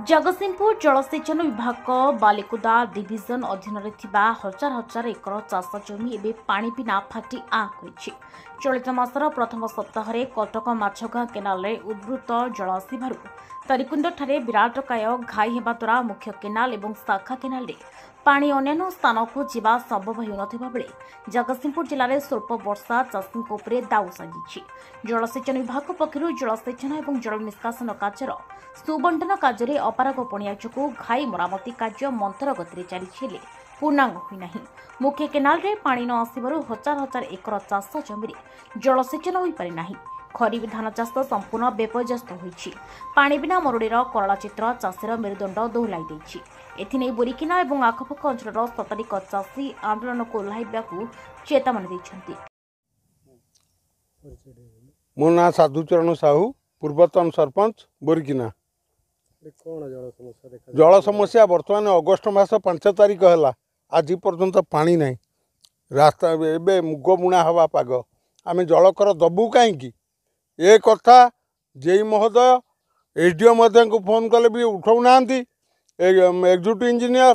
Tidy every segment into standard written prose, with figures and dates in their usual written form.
जगतसिंहपुर जलसेचन विभाग बालिकुदा डिविजन अधीन हजार हजार एकर चाष जमी एवं पानी बिना फाटी आँ कर चलित मासर प्रथम सप्ताह कटक माछगाँ केनाल उद्भूत जल आसवर तरीकुंड विराटकाय घाई होगा द्वारा मुख्य केनाल और शाखा केनाल पानी अन्य स्थान को जीवा संभव होता बेले जगतसिंहपुर जिले में स्वल्प वर्षा चाषी दाऊ साजी जलसेचन विभाग पक्षर जलसेचन और जल निष्कासन कार्यर सुबंटन कार्य अपारग पणिया जो घाई मरामती कार्य मंथर गति चली पूर्णांग होना मुख्य केनाल रे पानी न आसवर हजार हजार एकर चाष जमी जलसेचन हो पारिना खरीफ धान चाष संपूर्ण बेपर्यस्त होती पानी बिना मरुड़ीर कराला चित्र चाषीर मेरुदंड दोहलाई एथिने बोरिकिना और आखपाख अंचल शताधिक चाषी आंदोलन को ओह्लैवा चेतावनी देते। मो ना साधुचरण साहू पूर्वतन सरपंच बोरिकिना। जल समस्या बर्तमान अगस्ट मास 5 तारिख है आज पर्यंत पानी नहीं रास्ता एवं मुग बुणा हवा पाग आम जलकर दबू कहीं ये कथा जेई महोदय एसडीओ को फोन कले भी उठाऊना एक्जिक्यूटिव इंजीनियर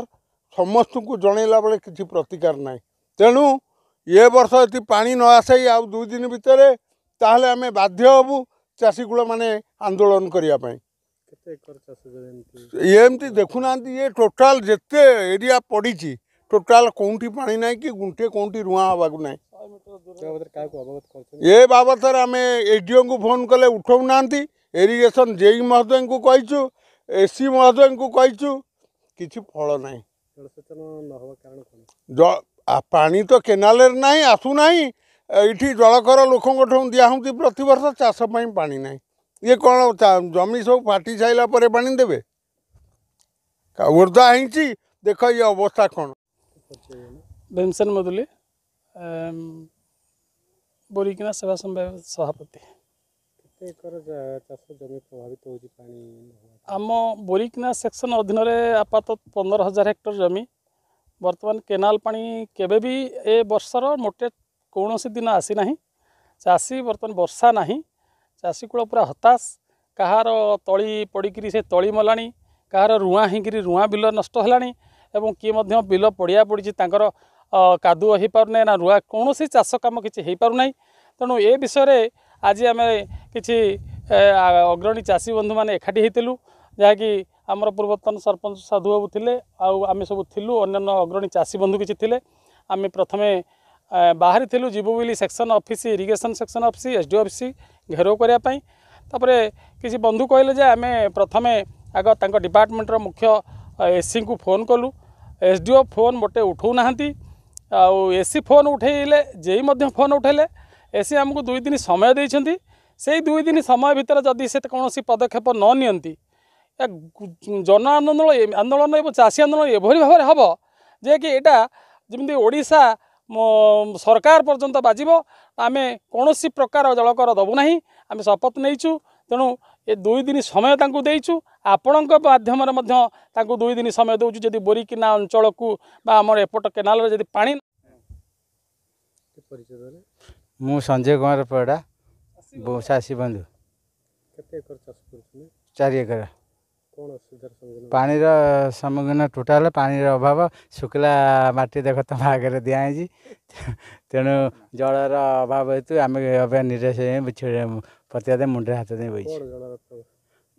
समस्त को जनइला बेले किसी प्रतिकार ना तेणु ये वर्ष ये पानी न आसे आ 2 दिन भितर ताहले आमे बाध्य हबु चाषीकूल माने आंदोलन करने एमती देखुना ये टोटाल जिते एरिया पड़ी टोटाल कौटी पानी ना कि गुंठे कौटी रुआ हवा ना ये बाबद आम एसडीओ को फोन कले उठाऊना इरिगेशन जेई महोदय को कहीचु एसी महोदय को कहीचु किसी फल ना पानी तो केनाल ना आसुना ये जलकर लोक दिहूँ प्रतिवर्ष चाषपाई पानी ना ये कौन जमी सब फाटी साइला पर पानी देवे ओर्दा ही देख ये अवस्था कौन। भीमसेन मदुली बोरिकिना सेवा संभाग सभापति। आम बोरिकिना सेक्शन अधीन आपात 15,000 हेक्टर जमी बर्तमान केनाल पानी केबे भी ए वर्षर मोटे कौन दिन आसी ना चाषी बर्तमान वर्षा ना चाषी कूल पूरा हताश कहार तली पड़ी से तली मलाणी कहार रुआ होकर रुआ बिल नष्ट है किए बिल पड़िया पड़ी कादुआ हो पारना ना रुआ कौन चाष कम किसी हो पारना तेणु ए विषय आज आम कि अग्रणी चाषी बंधु मैंने एकाठी होलु जहाँकि आमर पूर्वतन सरपंच साधु बाबू थे आम सब थिलु अन्य अग्रणी चाषी बंधु किसी थे आम प्रथमे बाहरी थिलु जीवु बोली section office irrigation section office SDO office घेराव करने तापरे किसी बंधु कहले जे आम प्रथमे आग तांको डिपार्टमेंट रो मुख्य एसी को फोन कलु एसडीओ फोन मोटे उठाऊना एसी फोन उठेले जेई मध्य फोन उठेले एसी आमको 2 दिन समय देइछंती से 2 दिन समय भितर जदि से कौन पदक्षेप न नियंती जन आंदोलन और चाषी आंदोलन एभली भाव में हम जे कि यहाँ जमी ओडिशा सरकार पर्यंत बाजिब आम कौन प्रकार जलकर दबू ना आम शपथ नहींचु तेणु ये 2 दिन समय देचु आपण माध्यम 2 दिन समय दूँ जदि बोरिकिना अंचल को आम एपट केनाल जदि पानी मु संजय कुमार पड़ा चाषी बंधु 4 एकर पानी सम्मुखीन टोटाल पानी अभाव शुक्ला माटी देख तुम आगे दिखाई तेणु जलर अभाव हेतु आम निराश पतिया मुंडे हाथ दे बही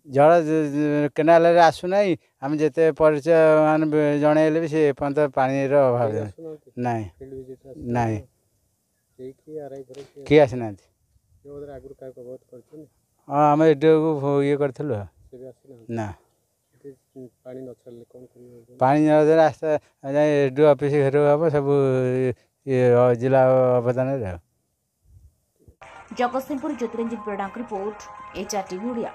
जल केनाल आसुना आम जिते परिचय मान जनइले भी सी पर्यंत पानी अभाव ना ना किए आसना हाँ आम एडीओ को ये करूँ ना पानी रास्ता एडीओ ऑफिस घेराव हम सब जिला अवदान। जगतसिंहपुर ज्योतिरंजन बेड़ा रिपोर्ट HR TV ओडिया।